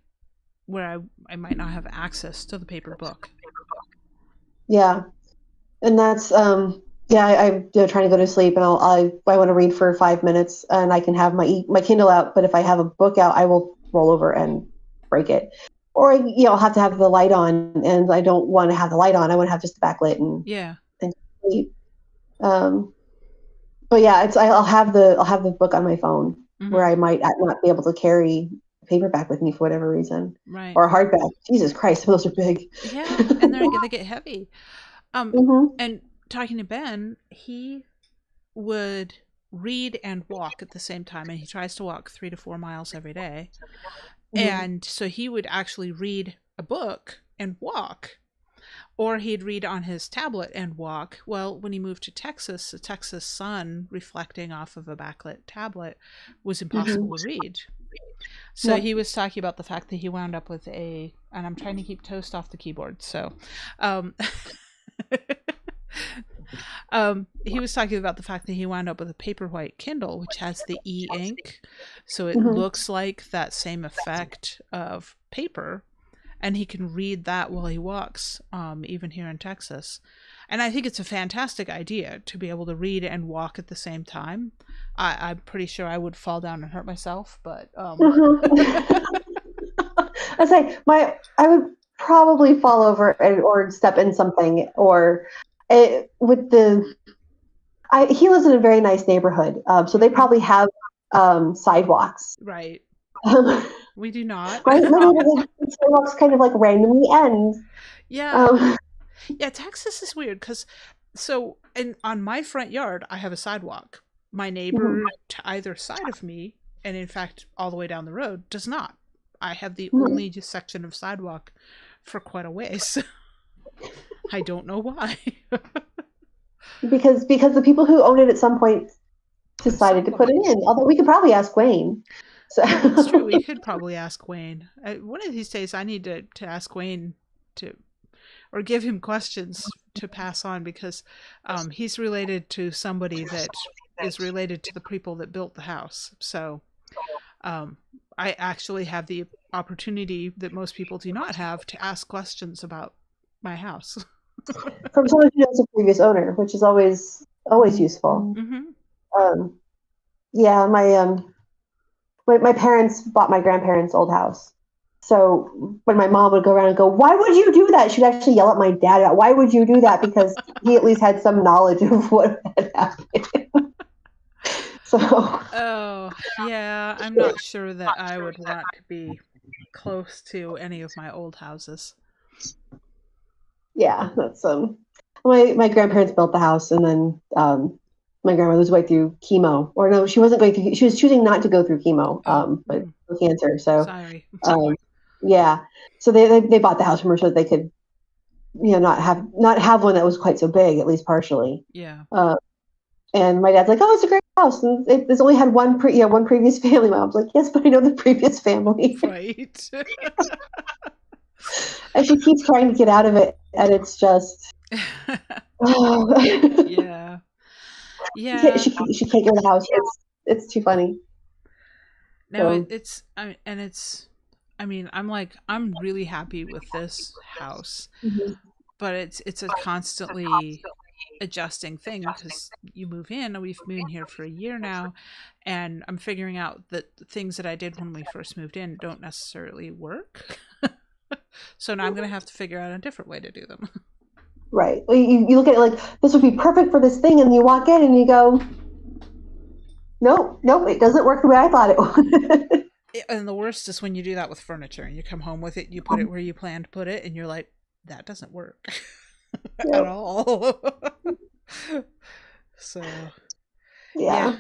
where I might not have access to the paper book. yeah, and that's yeah. I'm trying to go to sleep, and I want to read for 5 minutes, and I can have my Kindle out. But if I have a book out, I will roll over and break it, or I'll have to have the light on, and I don't want to have the light on. I want to have just the backlit Yeah. and sleep. But yeah, I'll have the book on my phone where I might not be able to carry a paperback with me for whatever reason, Right. or a hardback. Jesus Christ, those are big. Yeah, and they get heavy. Mhm. And talking to Ben, he would read and walk at the same time, and he tries to walk 3 to 4 miles every day. Mhm. And so he would actually read a book and walk, or he'd read on his tablet and walk. Well, when he moved to Texas, the Texas sun reflecting off of a backlit tablet was impossible to read. So Yep. he was talking about the fact that he wound up with and I'm trying to keep Toast off the keyboard, so um he was talking about the fact that he wound up with a Paperwhite Kindle, which has the e-ink, so it Mhm. looks like that same effect of paper, and he can read that while he walks, even here in Texas. And I think it's a fantastic idea to be able to read and walk at the same time. I'm pretty sure I would fall down and hurt myself, but Mhm. I say I would probably fall over or step in something, or with the he lives in a very nice neighborhood, so they probably have sidewalks. right. My We do not. neighborhood sidewalks kind of like randomly end. Yeah. Um, Yeah, Texas is weird because and on my front yard, I have a sidewalk. My neighbor to either side of me, and in fact, all the way down the road, does not. I have the only section of sidewalk for quite a ways. I don't know why. because the people who owned it at some point Put a decided to put sidewalk. it in. Although we could probably ask Wayne. So Yeah, it's true. We could probably ask Wayne. One of these days, I need to ask Wayne to, or give him questions to pass on, because he's related to somebody that is related to the people that built the house. So I actually have the opportunity that most people do not have to ask questions about my house. from someone who knows the previous owner, which is always useful. Mm-hmm. Yeah, my parents bought my grandparents' old house. So when my mom would go around and go, "Why would you do that?" she'd actually yell at my dad about, "Why would you do that?" Because he at least had some knowledge of what had happened. So Oh, yeah, I'm not sure that I would want to be close to any of my old houses. yeah, that's my grandparents built the house, and then my grandmother was going through chemo, or no, she wasn't going through. She was choosing not to go through chemo, but cancer. So Sorry. yeah, so they bought the house from her so that they could, not have one that was quite so big, at least partially. Yeah. And my dad's like, "Oh, it's a great house, and it's only had one previous family." Mom's like, "Yes, but I know the previous family." Right. And she keeps trying to get out of it, and it's just, Yeah. Yeah. she can't get out of the house. It's too funny. No, So, I'm like, I'm really happy with this house. Mhm. but it's a constantly adjusting thing because you move in, and we've been here for a year now, and I'm figuring out that the things that I did when we first moved in don't necessarily work. So now I'm going to have to figure out a different way to do them. Right. Well, you look at it like, this would be perfect for this thing, and you walk in and you go, nope, it doesn't work the way I thought it would. And the worst is when you do that with furniture and you come home with it, you put it where you plan to put it, and you're like, that doesn't work at all. So, Yeah.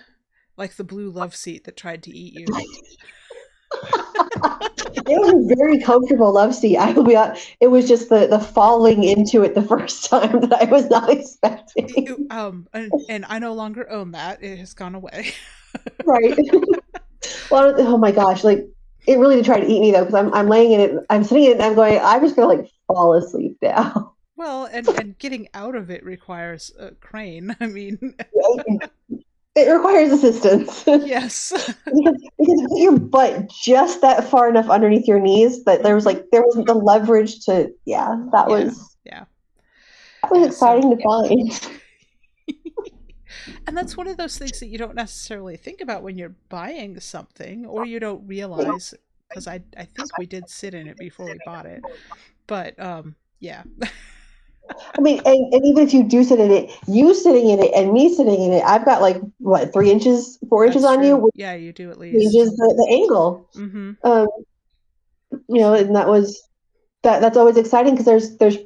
like the blue love seat that tried to eat you. It was a very comfortable love seat. I will be honest. It was just the falling into it the first time that I was not expecting. And I no longer own that. It has gone away. Right. Well, oh my gosh, like it really did try to eat me though, because I'm laying in it, I'm sitting in it, and I'm going, I'm just gonna like fall asleep now. Well, and getting out of it requires a crane. I mean, It requires assistance. yes. because you put your butt just that far enough underneath your knees that there wasn't the leverage to. That was exciting to find. And that's one of those things that you don't necessarily think about when you're buying something, or you don't realize, because I think we did sit in it before we bought it, but yeah. I mean, and even if you do sit in it, you sitting in it and me sitting in it, I've got like what 4 inches on you, which Yeah, you do at least. changes the angle. Mm-hmm. And that's always exciting because there's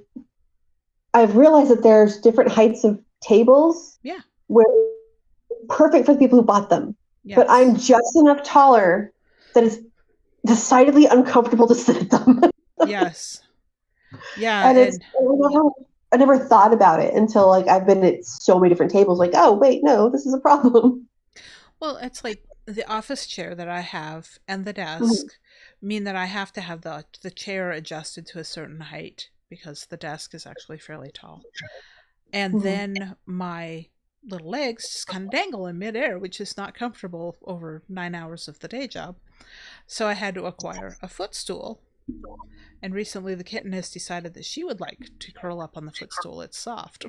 I've realized that there's different heights of tables. Yeah. Where perfect for the people who bought them. Yes. But I'm just enough taller that it's decidedly uncomfortable to sit at them. Yes. Yeah. And I never thought about it until like I've been at so many different tables. Like, oh wait, no, this is a problem. Well, it's like the office chair that I have and the desk mean that I have to have the chair adjusted to a certain height because the desk is actually fairly tall. And then my little legs just kind of dangle in midair, which is not comfortable over 9 hours of the day job. So I had to acquire a footstool. And recently the kitten has decided that she would like to curl up on the footstool. It's soft.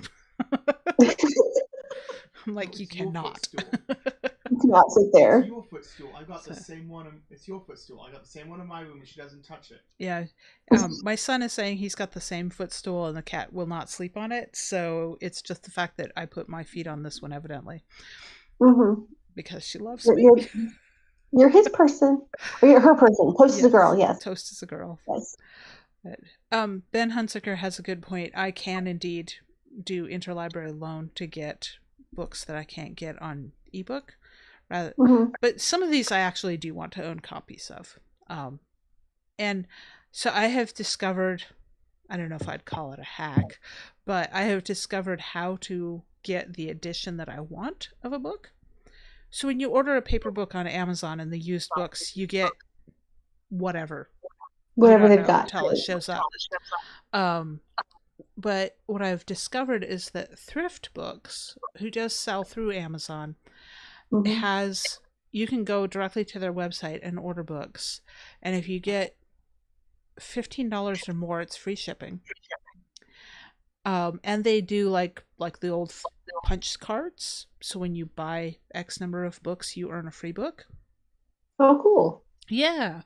I'm like, you cannot. You cannot sit there. It's your footstool. I got the same one. It's your footstool. I got the same one in my room, and she doesn't touch it. Yeah. My son is saying he's got the same footstool, and the cat will not sleep on it. So it's just the fact that I put my feet on this one, evidently, because she loves me. You're his person, or you're her person. Toast is a girl. Yes. Toast is a girl. Yes. But, Ben Hunsaker has a good point. I can indeed do interlibrary loan to get books that I can't get on ebook. But some of these I actually do want to own copies of. And so I have discovered, I don't know if I'd call it a hack, but I have discovered how to get the edition that I want of a book. So when you order a paper book on Amazon and the used books, you get whatever they've got until it shows up. But what I've discovered is that Thrift Books, who does sell through Amazon, you can go directly to their website and order books, and if you get $15 or more, it's free shipping. And they do like the old punch cards. So when you buy X number of books, you earn a free book. Oh, cool. Yeah.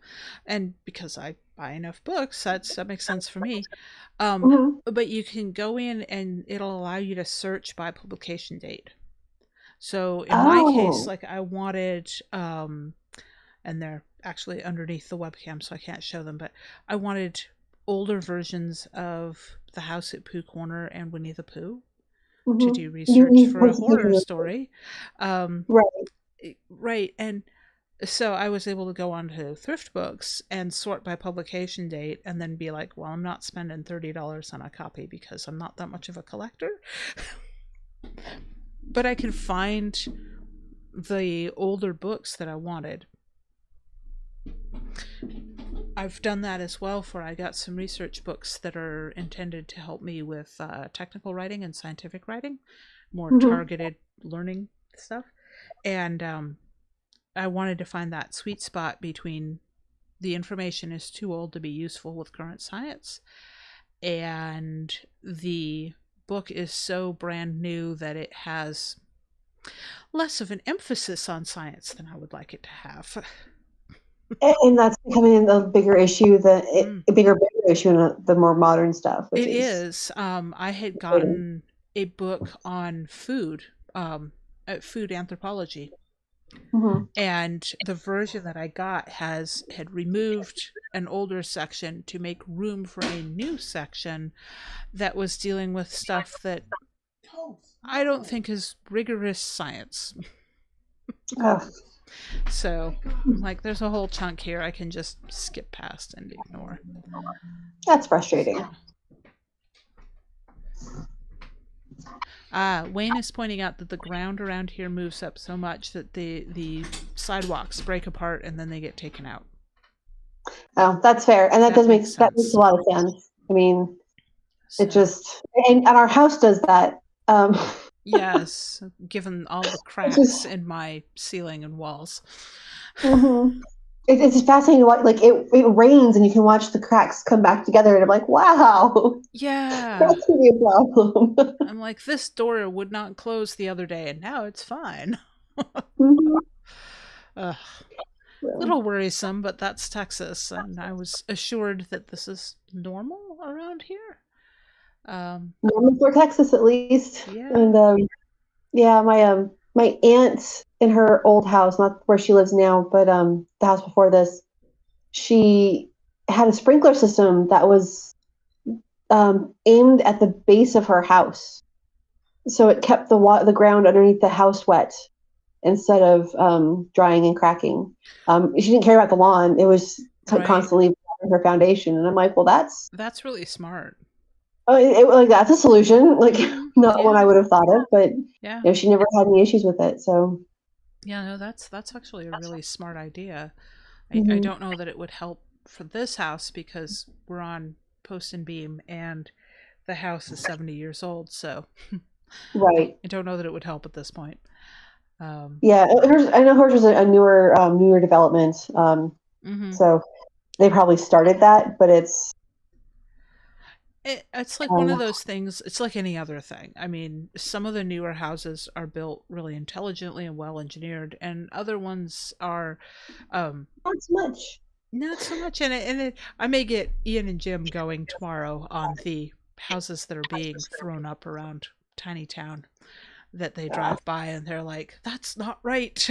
And because I buy enough books, that makes sense for me. But you can go in and it'll allow you to search by publication date. So in my case, like I wanted, and they're actually underneath the webcam, so I can't show them, but I wanted older versions of The House at Pooh Corner and Winnie the Pooh to do research for a horror story. Right. And so I was able to go onto Thrift Books and sort by publication date and then be like, well, I'm not spending $30 on a copy because I'm not that much of a collector. But I can find the older books that I wanted. I've done that as well I got some research books that are intended to help me with technical writing and scientific writing, more targeted learning stuff. And I wanted to find that sweet spot between the information is too old to be useful with current science and the book is so brand new that it has less of an emphasis on science than I would like it to have. And that's becoming a bigger issue than a bigger issue in the more modern stuff. Which It is. I had gotten a book on food, food anthropology. Mm-hmm. And the version that I got had removed an older section to make room for a new section that was dealing with stuff that I don't think is rigorous science. Oh. So, like, there's a whole chunk here I can just skip past and ignore. That's frustrating. Wayne is pointing out that the ground around here moves up so much that the sidewalks break apart and then they get taken out. Oh, that's fair, and that makes a lot of sense. I mean, so. It just and our house does that. Yes, given all the cracks in my ceiling and walls. Mm-hmm. It's fascinating to watch. Like it rains and you can watch the cracks come back together, and I'm like, wow. Yeah, that's gonna be a problem. I'm like, this door would not close the other day, and now it's fine. Mm-hmm. A little worrisome, but that's Texas, and I was assured that this is normal around here. Normal for Texas, at least. Yeah. And yeah, my aunt in her old house, not where she lives now, but the house before this, she had a sprinkler system that was aimed at the base of her house, so it kept the ground underneath the house wet instead of drying and cracking. She didn't care about the lawn; it was constantly her foundation, and I'm like, well, that's really smart. Like that's a solution, like not one I would have thought of, but yeah, you know, she never had any issues with it. So yeah, no, that's actually a really smart idea. I don't know that it would help for this house because we're on post and beam and the house is 70 years old, so right. I don't know that it would help at this point. Yeah, I know hers was a newer development, so they probably started that, but it's like one of those things. It's like any other thing. I mean, some of the newer houses are built really intelligently and well engineered, and other ones are not so much. And I may get Ian and Jim going tomorrow on the houses that are being thrown up around Tiny Town that they drive by and they're like, that's not right.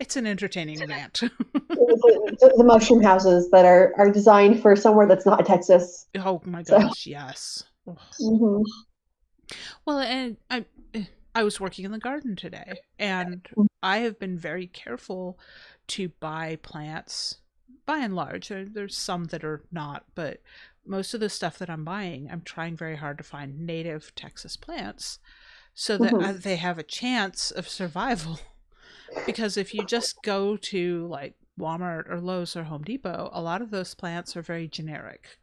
It's an entertaining rant. The mushroom houses that are designed for somewhere that's not Texas. Oh my gosh, yes. Mm-hmm. Well, and I was working in the garden today, and I have been very careful to buy plants. By and large, there's some that are not, but most of the stuff that I'm buying, I'm trying very hard to find native Texas plants so that they have a chance of survival. Because if you just go to like Walmart or Lowe's or Home Depot, a lot of those plants are very generic.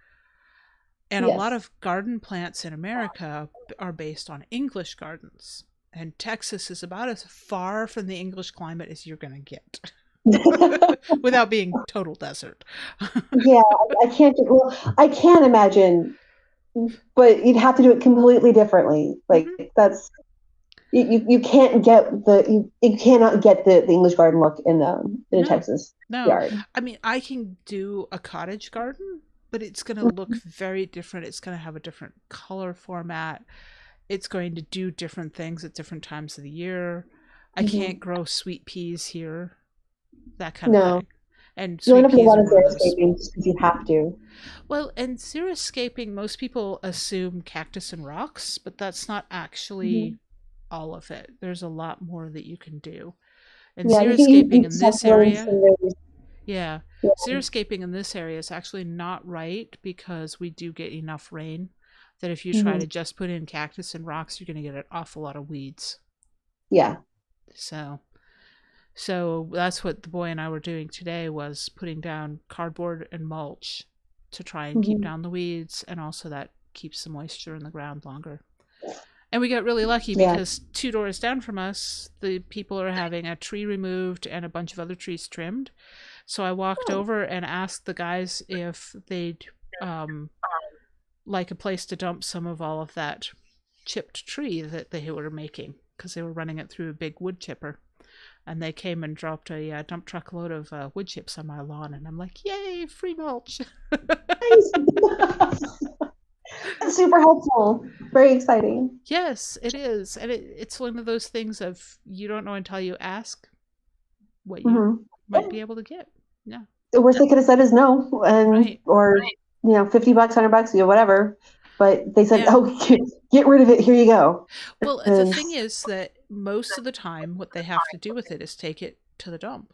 And a lot of garden plants in America are based on English gardens. And Texas is about as far from the English climate as you're going to get. Without being total desert. Yeah, I can't imagine, but you'd have to do it completely differently. Like that's you can't get you cannot get the English garden look in a Texas yard. I mean, I can do a cottage garden, but it's going to look very different. It's going to have a different color format. It's going to do different things at different times of the year. I can't grow sweet peas here. That kind of thing. And you end up with a lot of xeriscaping just because you have to. Well, and xeriscaping, most people assume cactus and rocks, but that's not actually all of it. There's a lot more that you can do. And xeriscaping in this area, xeriscaping in this area is actually not right because we do get enough rain that if you try to just put in cactus and rocks, you're going to get an awful lot of weeds. Yeah. So that's what the boy and I were doing today, was putting down cardboard and mulch to try and keep down the weeds, and also that keeps the moisture in the ground longer. And we got really lucky because 2 doors down from us, the people are having a tree removed and a bunch of other trees trimmed. So I walked over and asked the guys if they'd like a place to dump some of all of that chipped tree that they were making, because they were running it through a big wood chipper. And they came and dropped a dump truck load of wood chips on my lawn, and I'm like, yay, free mulch. Nice. That's super helpful. Very exciting. Yes, it is. And it's one of those things of you don't know until you ask what you Hmm. might be able to get. Yeah. The worst they could have said is no, and Right. or $50, $100, whatever. But they said, Yeah. "Oh, get rid of it. Here you go." Well, the And- thing is that most of the time, what they have to do with it is take it to the dump.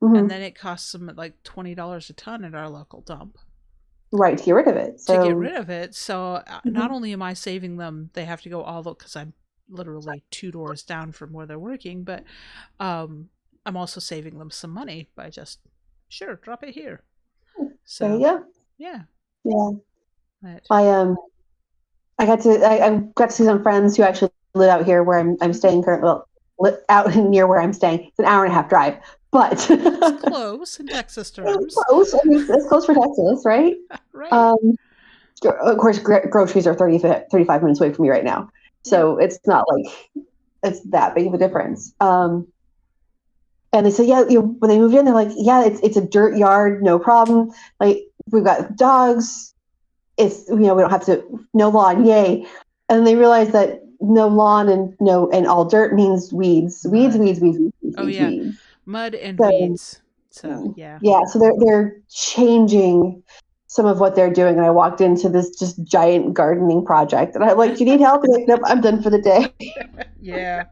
Mhm. And then it costs them like $20 a ton at our local dump Right, to get rid of it. So, to get rid of it. So not Mhm. only am I saving them, they have to go all the, because I'm literally 2 doors down from where they're working, but I'm also saving them some money by just, sure, drop it here. there you So, go. yeah. Yeah. But, I got to see some friends who actually live out here where I'm staying currently. Well, out near where I'm staying. It's an hour and a half drive, but it's close in Texas terms. It's close. I mean, it's close for Texas, right? Right. Of course, groceries are 35 minutes away from me right now, so it's not like it's that big of a difference. And they said, yeah, when they moved in, they're like, yeah, it's a dirt yard, no problem. Like, we've got dogs. It's, we don't have to, no lawn, yay. And they realized that no lawn and all dirt means weeds. Weeds. Oh, yeah. Weeds. Mud and So- weeds. So, yeah. Yeah, so they're changing some of what they're doing. And I walked into this just giant gardening project, and I'm like, do you need help? They're like, nope, I'm done for the day. Yeah.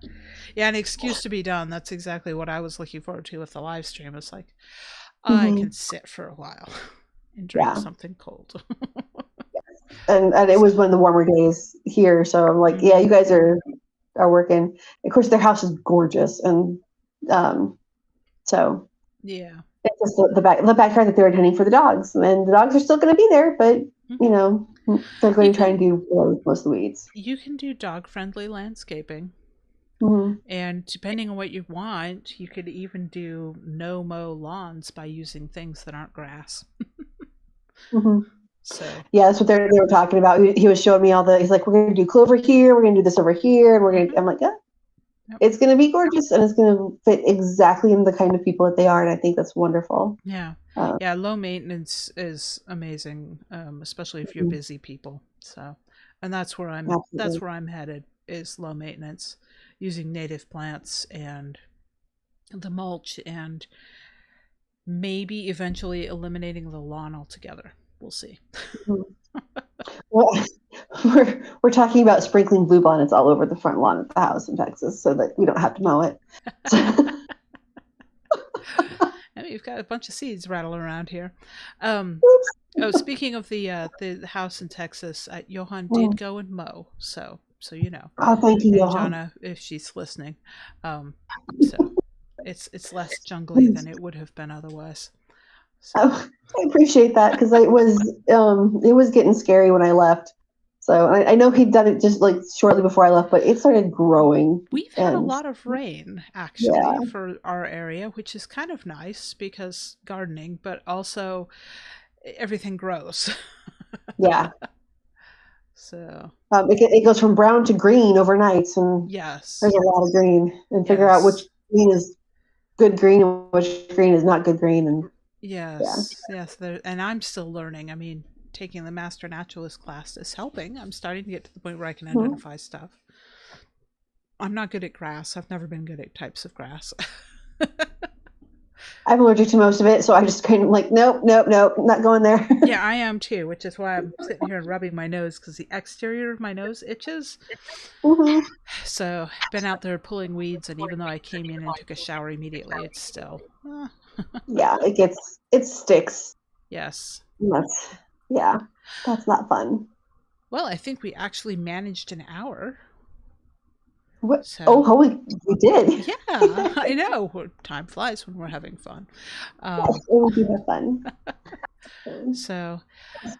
Yeah, an excuse to be done. That's exactly what I was looking forward to with the live stream. It's like, I Mhm. can sit for a while and drink Yeah. something cold. And it was one of the warmer days here, so I'm like, yeah, you guys are working. Of course, their house is gorgeous, and so Yeah. it's just the backyard that they're intending for the dogs, and the dogs are still going to be there, but they're going to try and do most of the weeds. You can do dog-friendly landscaping. Mhm. And depending on what you want, you could even do no-mow lawns by using things that aren't grass. Mhm. So, Yeah, that's what they were talking about. He was showing me he's like, we're going to do clover here, we're going to do this over here, and I'm like, yeah, Yep. it's going to be gorgeous, and it's going to fit exactly in the kind of people that they are, and I think that's wonderful. yeah. Uh, Yeah, low maintenance is amazing, especially if you're busy people. So, and that's where I'm headed, is low maintenance, using native plants and the mulch, and maybe eventually eliminating the lawn altogether. We'll see. Well, we're talking about sprinkling bluebonnets all over the front lawn of the house in Texas so that we don't have to mow it. I mean, you've got a bunch of seeds rattling around here. Speaking of the house in Texas, Johan did go and mow, so you know. Oh, thank you, And Johan. Jonna, if she's listening, so it's less jungly than it would have been otherwise. So. I appreciate that, because it was getting scary when I left. So I know he'd done it just like shortly before I left, but it started growing. We've had a lot of rain, actually, for our area, which is kind of nice because gardening, but also everything grows. Yeah. So. It goes from brown to green overnight, and Yes. there's a lot of green, and figure out which green is good green and which green is not good green. And yes. And I'm still learning. I mean, taking the Master Naturalist class is helping. I'm starting to get to the point where I can identify stuff. I'm not good at grass. I've never been good at types of grass. I'm allergic to most of it, so I just kind of like, nope, not going there. Yeah, I am too, which is why I'm sitting here and rubbing my nose, because the exterior of my nose itches. Mm-hmm. So I've been out there pulling weeds, and even though I came in and took a shower immediately, it's still... Yeah, it sticks. Yes. That's not fun. Well, I think we actually managed an hour. What? So, We did. Yeah, I know. Time flies when we're having fun. Yes, it would be more fun. So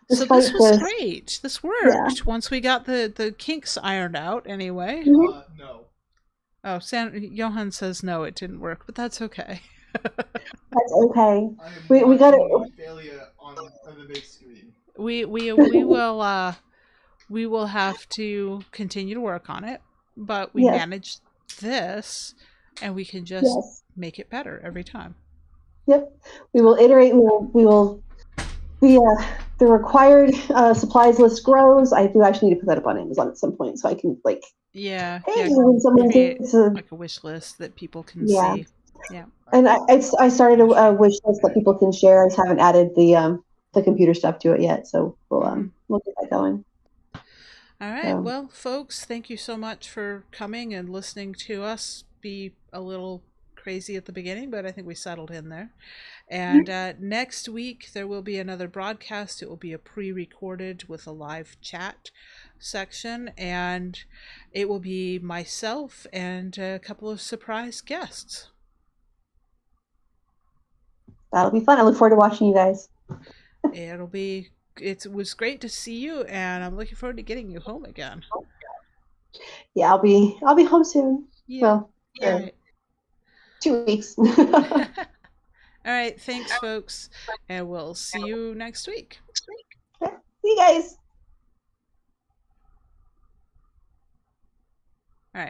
this was great. This worked once we got the kinks ironed out. Anyway. No. Oh, Johan says no, it didn't work, but that's okay. That's okay. I am We got it. failure on the big screen. we will have to continue to work on it, but we Yes. managed this, and we can just Yes. make it better every time. Yep. We will iterate. We will. The required supplies list grows. I do actually need to put that up on Amazon at some point, so I can like. Yeah. Hey, Yeah. when someone Create thinks of, like a wish list that people can Yeah. see. Yeah. and I started a wish list that people can share. I just haven't added the computer stuff to it yet, so we'll get that going. All right. Well, folks, thank you so much for coming and listening to us be a little crazy at the beginning, but I think we settled in there. And next week, there will be another broadcast. It will be a pre-recorded with a live chat section, and it will be myself and a couple of surprise guests. That'll be fun. I look forward to watching you guys. It was great to see you, and I'm looking forward to getting you home again. Yeah, I'll be home soon. Yeah. Well, All right. 2 weeks. All right. Thanks, folks, and we'll see you next week. See you guys.